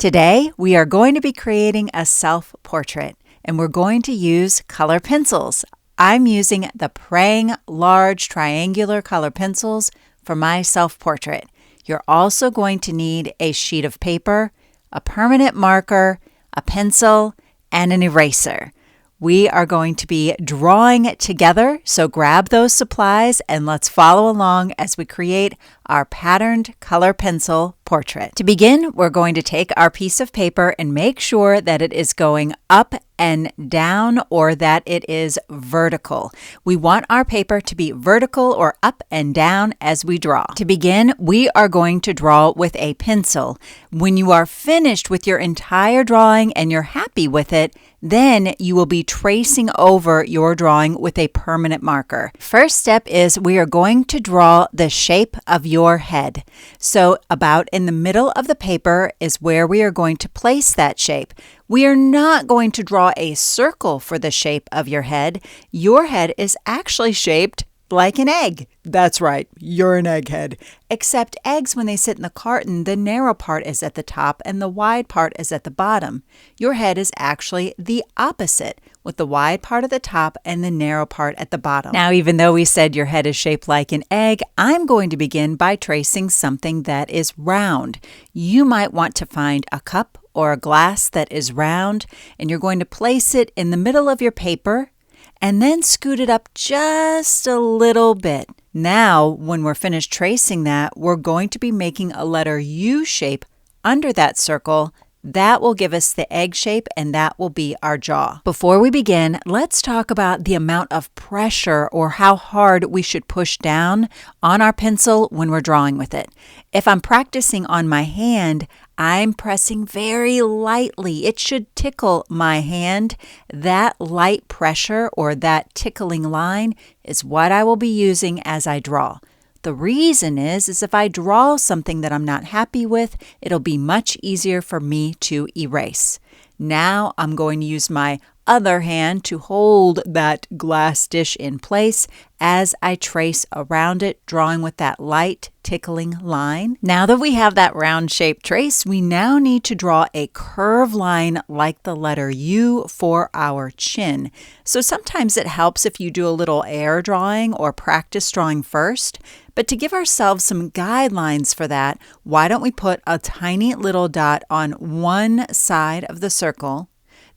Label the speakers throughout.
Speaker 1: Today, we are going to be creating a self-portrait, and we're going to use color pencils. I'm using the Prang large triangular color pencils for my self-portrait. You're also going to need a sheet of paper, a permanent marker, a pencil, and an eraser. We are going to be drawing together, so grab those supplies and let's follow along as we create our patterned color pencil portrait. To begin, we're going to take our piece of paper and make sure that it is going up and down or that it is vertical. We want our paper to be vertical or up and down as we draw. To begin, we are going to draw with a pencil. When you are finished with your entire drawing and you're happy with it, then you will be tracing over your drawing with a permanent marker. First step is we are going to draw the shape of your head. So about in the middle of the paper is where we are going to place that shape. We are not going to draw a circle for the shape of your head. Your head is actually shaped like an egg. That's right, you're an egghead. Except eggs, when they sit in the carton, the narrow part is at the top and the wide part is at the bottom. Your head is actually the opposite, with the wide part at the top and the narrow part at the bottom. Now, even though we said your head is shaped like an egg, I'm going to begin by tracing something that is round. You might want to find a cup or a glass that is round, and you're going to place it in the middle of your paper and then scoot it up just a little bit. Now, when we're finished tracing that, we're going to be making a letter U shape under that circle. That will give us the egg shape, and that will be our jaw. Before we begin, let's talk about the amount of pressure or how hard we should push down on our pencil when we're drawing with it. If I'm practicing on my hand, I'm pressing very lightly. It should tickle my hand. That light pressure or that tickling line is what I will be using as I draw. The reason is if I draw something that I'm not happy with, it'll be much easier for me to erase. Now I'm going to use my other hand to hold that glass dish in place as I trace around it, drawing with that light tickling line. Now that we have that round shape trace, we now need to draw a curved line like the letter U for our chin. So sometimes it helps if you do a little air drawing or practice drawing first. But to give ourselves some guidelines for that, why don't we put a tiny little dot on one side of the circle?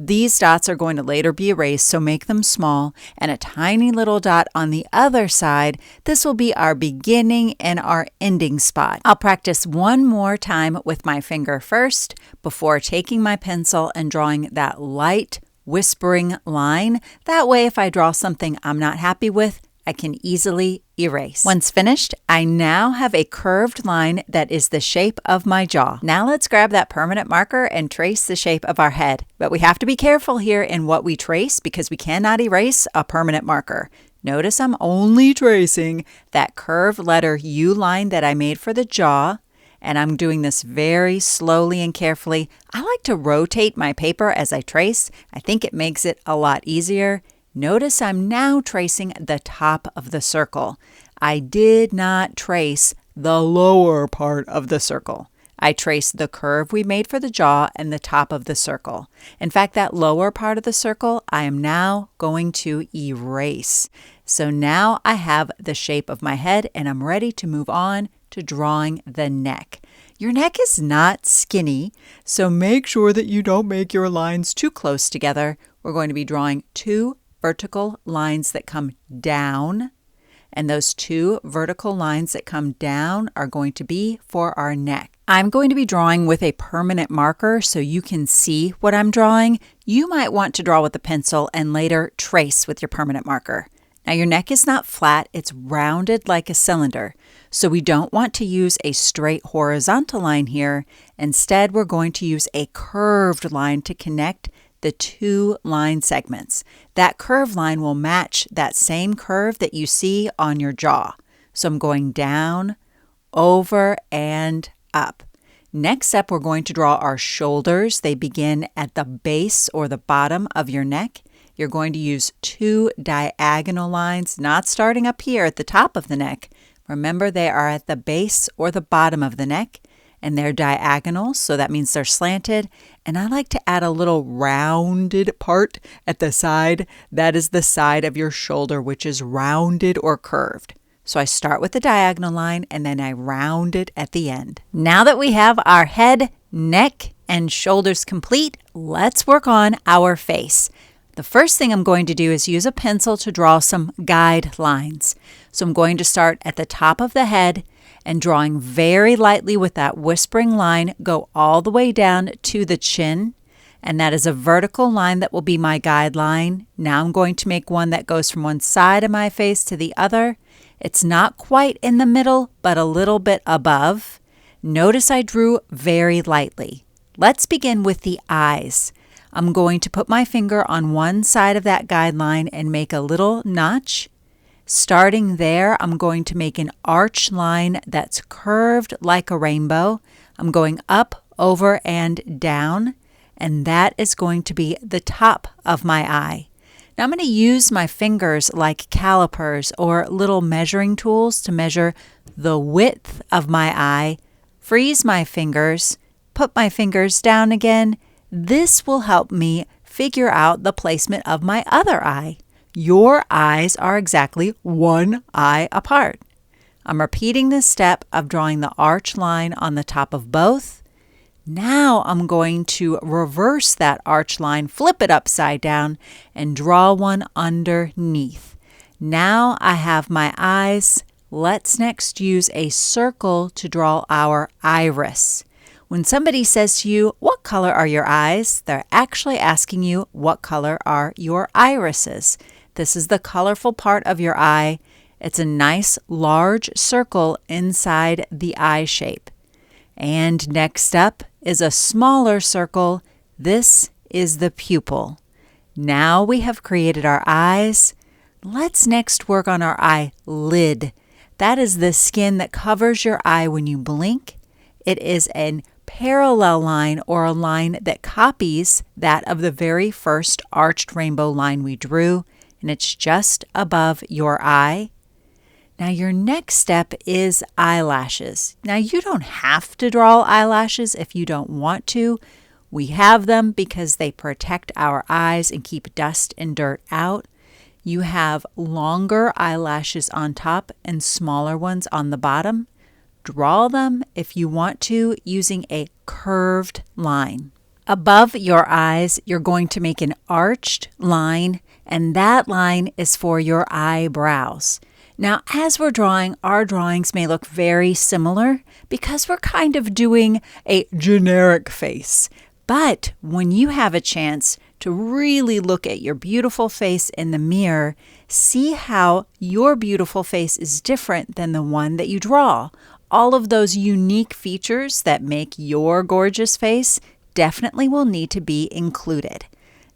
Speaker 1: These dots are going to later be erased, so make them small, and a tiny little dot on the other side. This will be our beginning and our ending spot. I'll practice one more time with my finger first before taking my pencil and drawing that light whispering line. That way, if I draw something I'm not happy with, I can easily erase. Once finished, I now have a curved line that is the shape of my jaw. Now let's grab that permanent marker and trace the shape of our head. But we have to be careful here in what we trace because we cannot erase a permanent marker. Notice I'm only tracing that curved letter U line that I made for the jaw, and I'm doing this very slowly and carefully. I like to rotate my paper as I trace. I think it makes it a lot easier. Notice I'm now tracing the top of the circle. I did not trace the lower part of the circle. I traced the curve we made for the jaw and the top of the circle. In fact, that lower part of the circle, I am now going to erase. So now I have the shape of my head and I'm ready to move on to drawing the neck. Your neck is not skinny, so make sure that you don't make your lines too close together. We're going to be drawing two vertical lines that come down, and those two vertical lines that come down are going to be for our neck. I'm going to be drawing with a permanent marker so you can see what I'm drawing. You might want to draw with a pencil and later trace with your permanent marker. Now your neck is not flat, it's rounded like a cylinder. So we don't want to use a straight horizontal line here. Instead, we're going to use a curved line to connect the two line segments. That curved line will match that same curve that you see on your jaw. So I'm going down, over, and up. Next up, we're going to draw our shoulders. They begin at the base or the bottom of your neck. You're going to use two diagonal lines, not starting up here at the top of the neck. Remember, they are at the base or the bottom of the neck. and they're diagonal, so that means they're slanted. And I like to add a little rounded part at the side. That is the side of your shoulder, which is rounded or curved. So I start with the diagonal line and then I round it at the end. Now that we have our head, neck, and shoulders complete, let's work on our face. The first thing I'm going to do is use a pencil to draw some guidelines. So I'm going to start at the top of the head and drawing very lightly with that whispering line, go all the way down to the chin. And that is a vertical line that will be my guideline. Now I'm going to make one that goes from one side of my face to the other. It's not quite in the middle, but a little bit above. Notice I drew very lightly. Let's begin with the eyes. I'm going to put my finger on one side of that guideline and make a little notch. Starting there, I'm going to make an arch line that's curved like a rainbow. I'm going up, over, and down, and that is going to be the top of my eye. Now I'm going to use my fingers like calipers or little measuring tools to measure the width of my eye, freeze my fingers, put my fingers down again. This will help me figure out the placement of my other eye. Your eyes are exactly one eye apart. I'm repeating this step of drawing the arch line on the top of both. Now I'm going to reverse that arch line, flip it upside down, and draw one underneath. Now I have my eyes. Let's next use a circle to draw our iris. When somebody says to you, "What color are your eyes?" they're actually asking you, "What color are your irises?" This is the colorful part of your eye. It's a nice large circle inside the eye shape. And next up is a smaller circle. This is the pupil. Now we have created our eyes. Let's next work on our eyelid. That is the skin that covers your eye when you blink. It is a parallel line or a line that copies that of the very first arched rainbow line we drew, and it's just above your eye. Now your next step is eyelashes. Now you don't have to draw eyelashes if you don't want to. We have them because they protect our eyes and keep dust and dirt out. You have longer eyelashes on top and smaller ones on the bottom. Draw them if you want to using a curved line. Above your eyes, you're going to make an arched line, and that line is for your eyebrows. Now, as we're drawing, our drawings may look very similar because we're kind of doing a generic face. But when you have a chance to really look at your beautiful face in the mirror, see how your beautiful face is different than the one that you draw. All of those unique features that make your gorgeous face definitely will need to be included.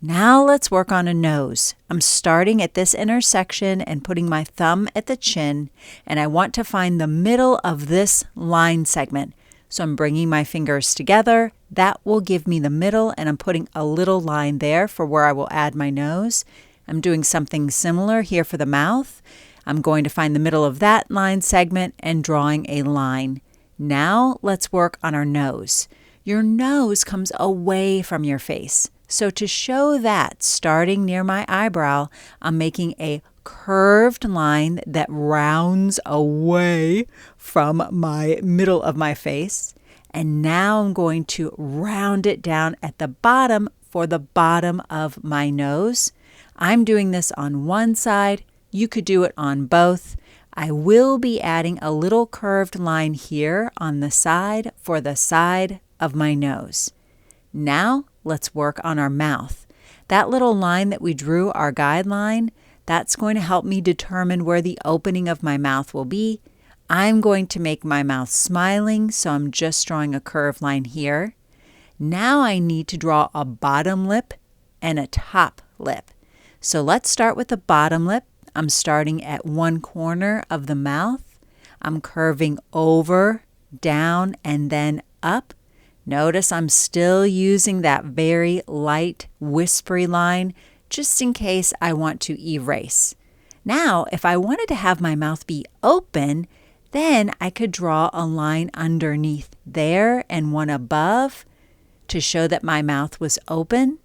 Speaker 1: Now let's work on a nose. I'm starting at this intersection and putting my thumb at the chin, and I want to find the middle of this line segment. So I'm bringing my fingers together. That will give me the middle, and I'm putting a little line there for where I will add my nose. I'm doing something similar here for the mouth. I'm going to find the middle of that line segment and drawing a line. Now let's work on our nose. Your nose comes away from your face. So to show that, starting near my eyebrow, I'm making a curved line that rounds away from my middle of my face. And now I'm going to round it down at the bottom for the bottom of my nose. I'm doing this on one side. You could do it on both. I will be adding a little curved line here on the side for the side of my nose. Now let's work on our mouth. That little line that we drew, our guideline, that's going to help me determine where the opening of my mouth will be. I'm going to make my mouth smiling, so I'm just drawing a curved line here. Now I need to draw a bottom lip and a top lip. So let's start with the bottom lip. I'm starting at one corner of the mouth. I'm curving over, down, and then up. Notice I'm still using that very light, whispery line just in case I want to erase. Now, if I wanted to have my mouth be open, Then I could draw a line underneath there and one above to show that my mouth was open.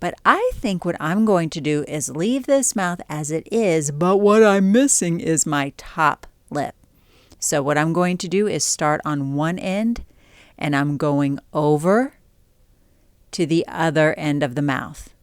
Speaker 1: But I think what I'm going to do is leave this mouth as it is, but what I'm missing is my top lip. So what I'm going to do is start on one end, and I'm going over to the other end of the mouth.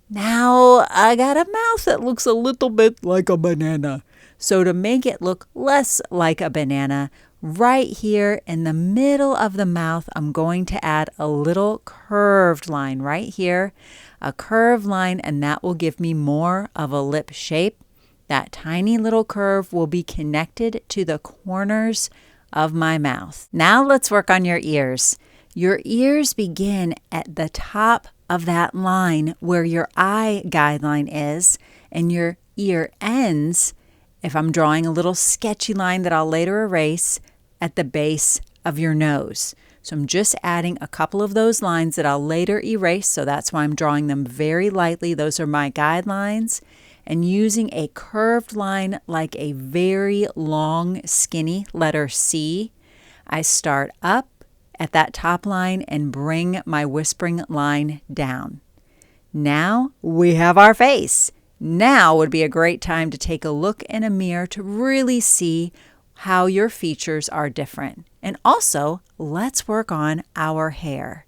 Speaker 1: Now I got a mouth that looks a little bit like a banana. So to make it look less like a banana, right here in the middle of the mouth, I'm going to add a little curved line right here, a curved line, and that will give me more of a lip shape. That tiny little curve will be connected to the corners of my mouth. Now let's work on your ears. Your ears begin at the top of that line where your eye guideline is, and your ear ends, if I'm drawing a little sketchy line that I'll later erase, at the base of your nose. So I'm just adding a couple of those lines that I'll later erase, so that's why I'm drawing them very lightly. Those are my guidelines. And using a curved line like a very long, skinny letter C, I start up at that top line and bring my whispering line down. Now we have our face. Now would be a great time to take a look in a mirror to really see how your features are different. And also, let's work on our hair.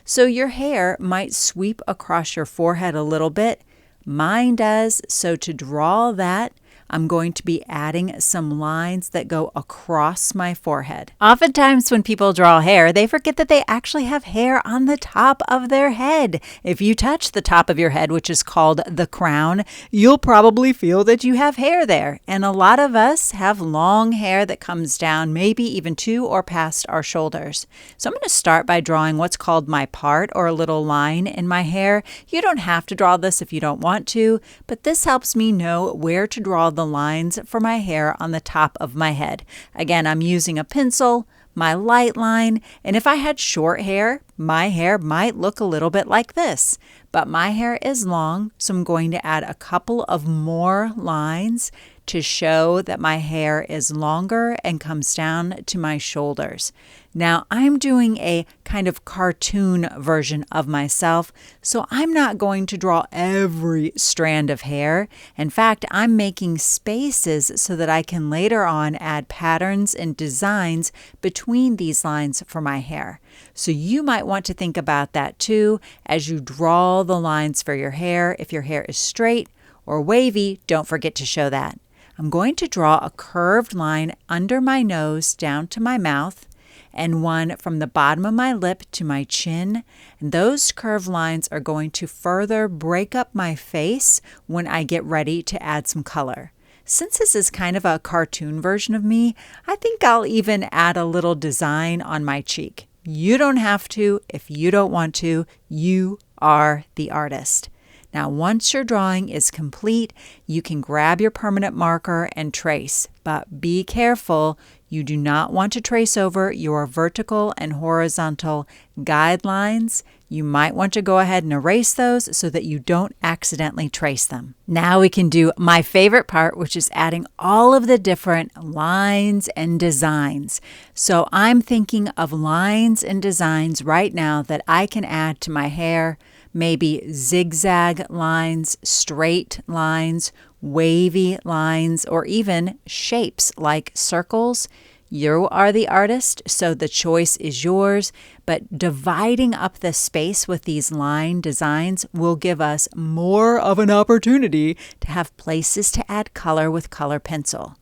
Speaker 1: So your hair might sweep across your forehead a little bit. Mine does. So to draw that, I'm going to be adding some lines that go across my forehead. Oftentimes when people draw hair, they forget that they actually have hair on the top of their head. If you touch the top of your head, which is called the crown, you'll probably feel that you have hair there. And a lot of us have long hair that comes down, maybe even to or past our shoulders. So I'm going to start by drawing what's called my part, or a little line in my hair. You don't have to draw this if you don't want to, but this helps me know where to draw the lines for my hair on the top of my head. Again, I'm using a pencil, my light line, and if I had short hair, my hair might look a little bit like this. But my hair is long, so I'm going to add a couple of more lines to show that my hair is longer and comes down to my shoulders. Now, I'm doing a kind of cartoon version of myself, so I'm not going to draw every strand of hair. In fact, I'm making spaces so that I can later on add patterns and designs between these lines for my hair. So you might want to think about that too as you draw the lines for your hair. If your hair is straight or wavy, don't forget to show that. I'm going to draw a curved line under my nose down to my mouth, and one from the bottom of my lip to my chin. And those curved lines are going to further break up my face when I get ready to add some color. Since this is kind of a cartoon version of me, I think I'll even add a little design on my cheek. You don't have to if you don't want to. You are the artist. Now, once your drawing is complete, you can grab your permanent marker and trace, but be careful. You do not want to trace over your vertical and horizontal guidelines. You might want to go ahead and erase those so that you don't accidentally trace them. Now we can do my favorite part, which is adding all of the different lines and designs. So I'm thinking of lines and designs right now that I can add to my hair. Maybe zigzag lines, straight lines, wavy lines, or even shapes like circles. You are the artist, so the choice is yours, but dividing up the space with these line designs will give us more of an opportunity to have places to add color with color pencil.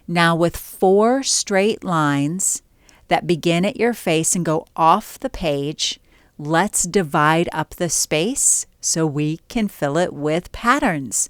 Speaker 1: Now, with 4 straight lines that begin at your face and go off the page, let's divide up the space so we can fill it with patterns.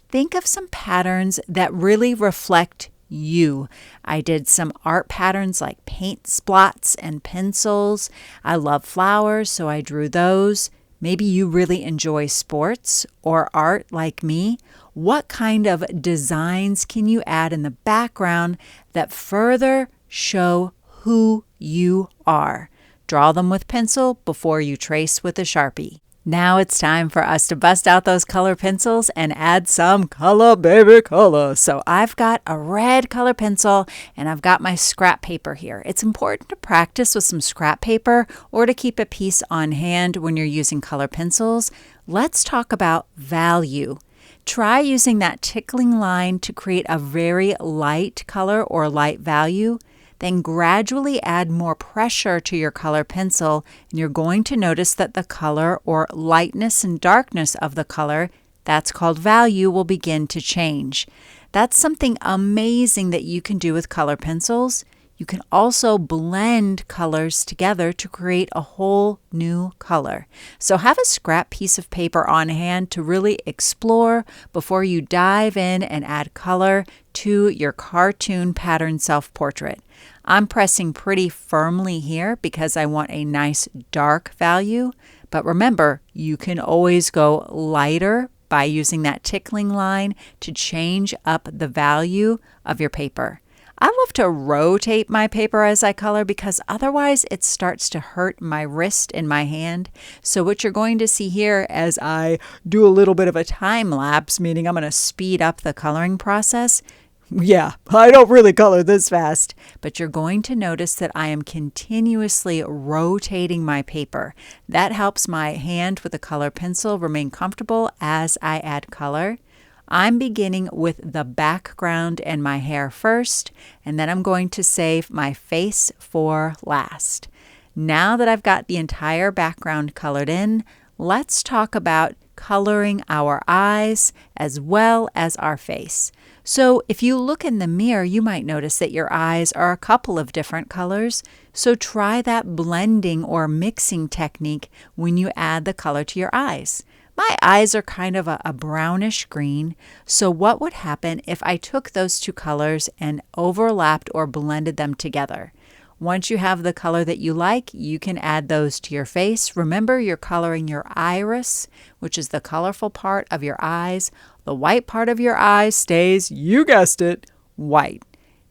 Speaker 1: Think of some patterns that really reflect you. I did some art patterns like paint splots and pencils. I love flowers, so I drew those. Maybe you really enjoy sports or art like me. What kind of designs can you add in the background that further show who you are? Draw them with pencil before you trace with a Sharpie. Now it's time for us to bust out those color pencils and add some color, baby, color. So I've got a red color pencil and I've got my scrap paper here. It's important to practice with some scrap paper or to keep a piece on hand when you're using color pencils. Let's talk about value. Try using that tickling line to create a very light color or light value. Then gradually add more pressure to your color pencil, and you're going to notice that the color or lightness and darkness of the color, that's called value, will begin to change. That's something amazing that you can do with color pencils. You can also blend colors together to create a whole new color. So have a scrap piece of paper on hand to really explore before you dive in and add color to your cartoon pattern self-portrait. I'm pressing pretty firmly here because I want a nice dark value. But remember, you can always go lighter by using that tickling line to change up the value of your paper. I love to rotate my paper as I color because otherwise it starts to hurt my wrist and my hand. So what you're going to see here as I do a little bit of a time lapse, meaning I'm going to speed up the coloring process. Yeah, I don't really color this fast, but you're going to notice that I am continuously rotating my paper. That helps my hand with a color pencil remain comfortable as I add color. I'm beginning with the background and my hair first, and then I'm going to save my face for last. Now that I've got the entire background colored in, let's talk about coloring our eyes as well as our face. So if you look in the mirror, you might notice that your eyes are a couple of different colors. So try that blending or mixing technique when you add the color to your eyes. My eyes are kind of a brownish green, so what would happen if I took those two colors and overlapped or blended them together? Once you have the color that you like, you can add those to your face. Remember, you're coloring your iris, which is the colorful part of your eyes. The white part of your eyes stays, you guessed it, white.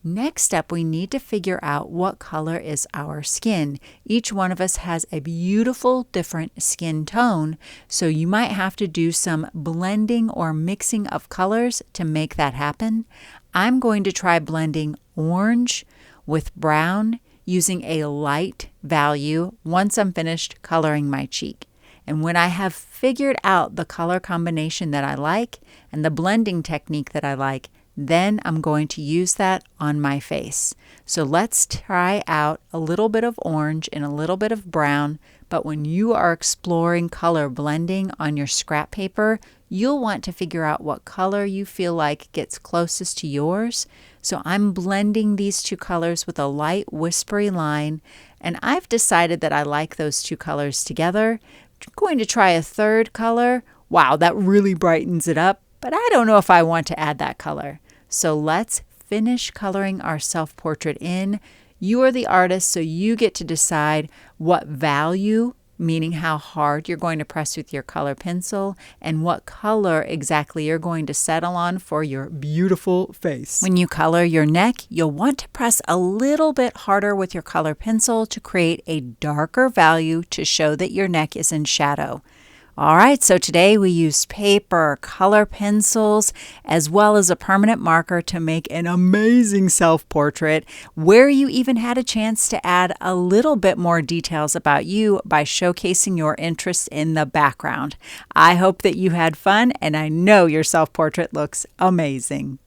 Speaker 1: Next up, we need to figure out what color is our skin. Each one of us has a beautiful different skin tone, so you might have to do some blending or mixing of colors to make that happen. I'm going to try blending orange with brown using a light value once I'm finished coloring my cheek. And when I have figured out the color combination that I like and the blending technique that I like, then I'm going to use that on my face. So let's try out a little bit of orange and a little bit of brown. But when you are exploring color blending on your scrap paper, you'll want to figure out what color you feel like gets closest to yours. So I'm blending these two colors with a light whispery line, and I've decided that I like those two colors together. I'm going to try a third color. Wow, that really brightens it up, but I don't know if I want to add that color. So let's finish coloring our self-portrait in. You are the artist, so you get to decide what value, meaning how hard you're going to press with your color pencil, and what color exactly you're going to settle on for your beautiful face. When you color your neck, you'll want to press a little bit harder with your color pencil to create a darker value to show that your neck is in shadow. All right, so today we used paper, color pencils, as well as a permanent marker to make an amazing self-portrait where you even had a chance to add a little bit more details about you by showcasing your interest in the background. I hope that you had fun, and I know your self-portrait looks amazing.